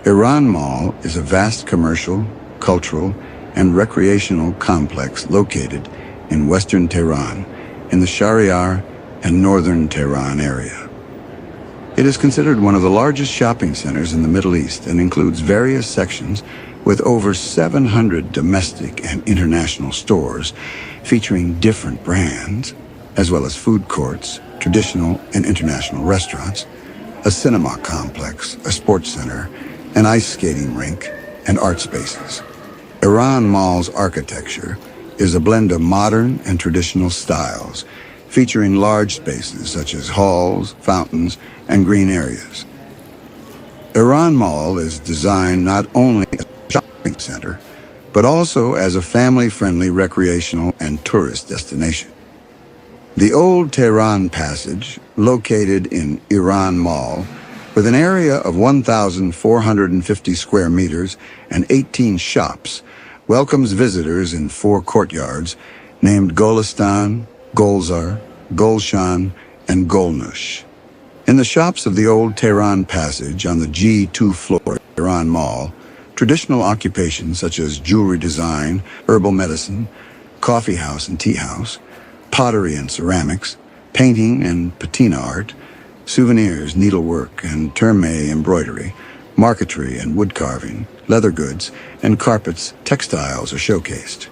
Iran Mall is a vast commercial, cultural, and recreational complex located in western Tehran, in the Shahryar and northern Tehran area. It is considered one of the largest shopping centers in the Middle East and includes various sections with over 700 domestic and international stores featuring different brands, as well as food courts, traditional and international restaurants, a cinema complex, a sports center, an ice skating rink, and art spaces. Iran Mall's architecture is a blend of modern and traditional styles, featuring large spaces such as halls, fountains, and green areas. Iran Mall is designed not only as a shopping center, but also as a family-friendly recreational and tourist destination. The Old Tehran Passage, located in Iran Mall, with an area of 1,450 square meters and 18 shops, welcomes visitors in 4 courtyards named Golistan, Golzar, Golshan, and Golnush. In the shops of the Old Tehran Passage on the G2 floor of Iran Mall, traditional occupations such as jewelry design, herbal medicine, coffee house and tea house, pottery and ceramics, painting and patina art, souvenirs, needlework and terme embroidery, marquetry and wood carving, leather goods, and carpets, textiles are showcased.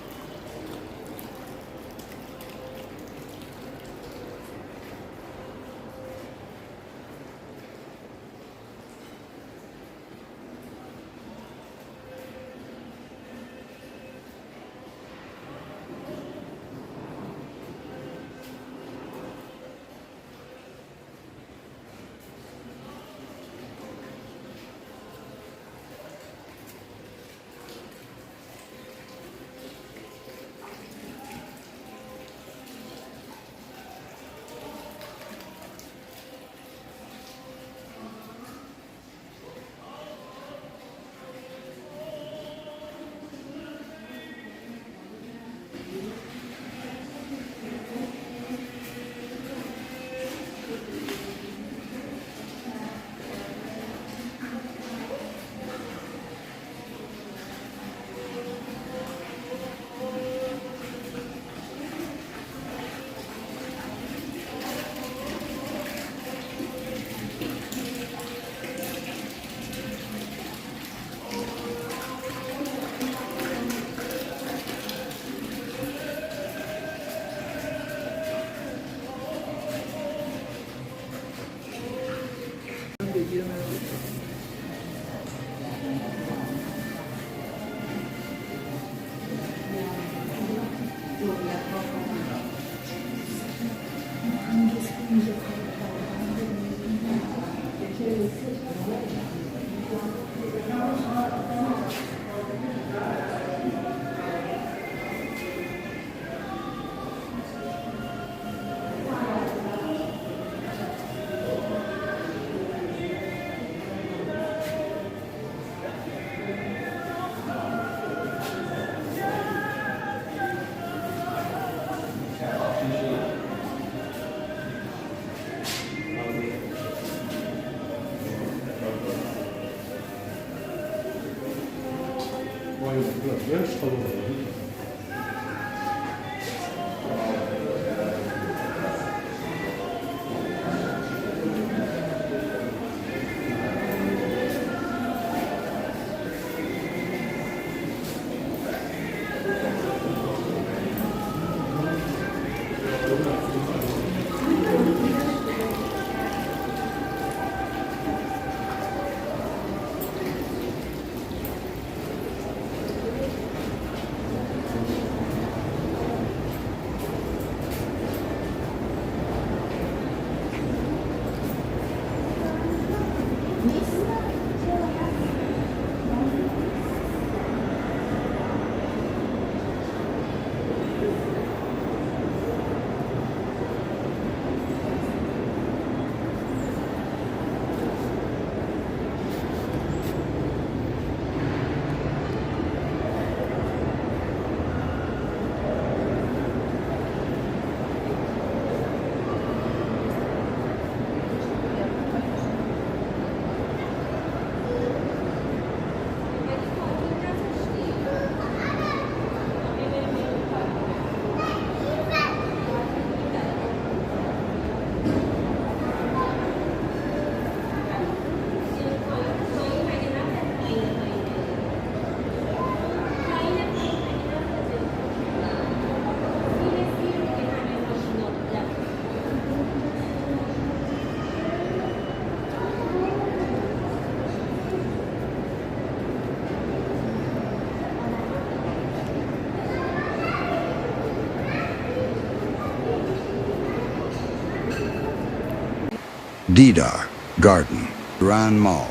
Didar Garden, Tehran Mall.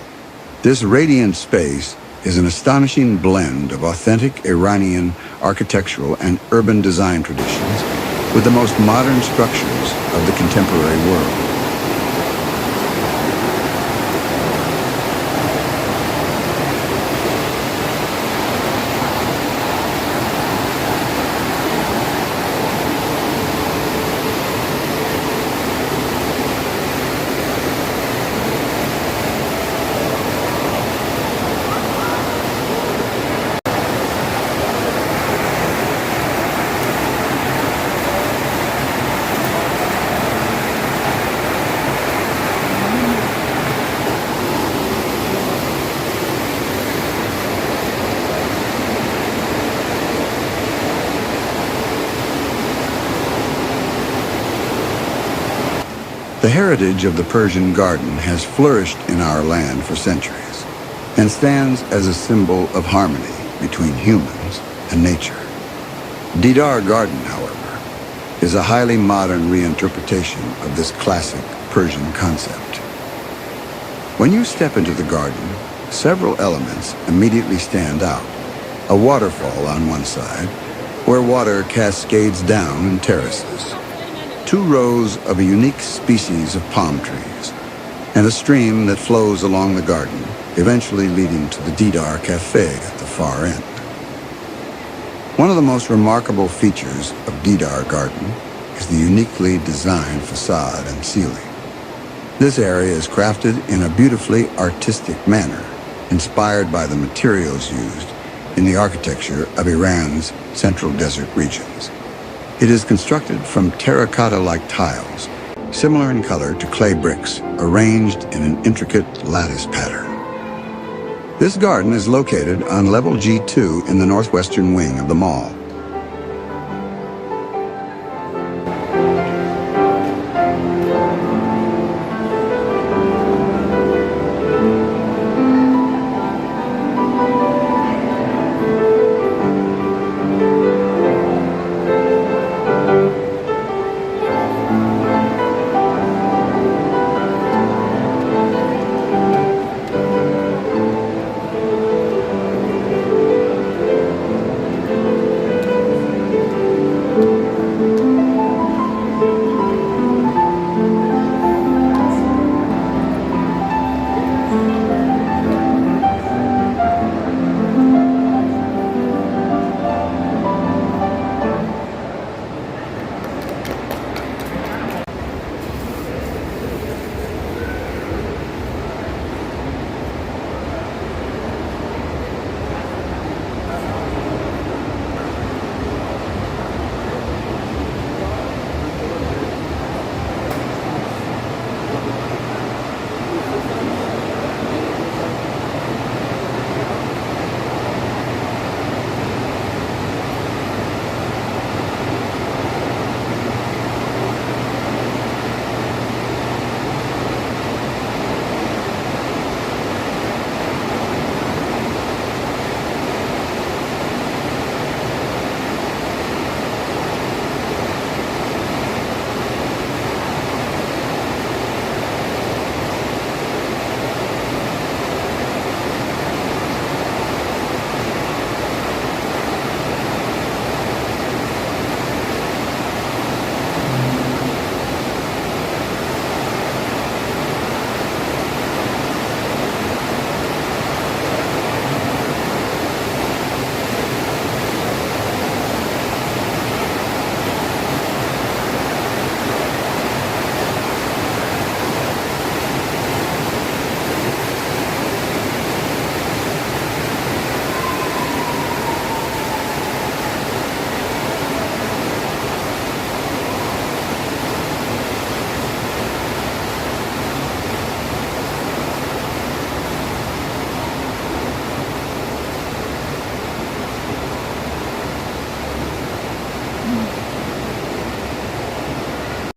This radiant space is an astonishing blend of authentic Iranian architectural and urban design traditions with the most modern structures of the contemporary world. The heritage of the Persian garden has flourished in our land for centuries and stands as a symbol of harmony between humans and nature. Didar Garden, however, is a highly modern reinterpretation of this classic Persian concept. When you step into the garden, several elements immediately stand out. A waterfall on one side, where water cascades down in terraces. 2 rows of a unique species of palm trees, and a stream that flows along the garden, eventually leading to the Didar Cafe at the far end. One of the most remarkable features of Didar Garden is the uniquely designed facade and ceiling. This area is crafted in a beautifully artistic manner, inspired by the materials used in the architecture of Iran's central desert regions. It is constructed from terracotta-like tiles, similar in color to clay bricks, arranged in an intricate lattice pattern. This garden is located on level G2 in the northwestern wing of the mall.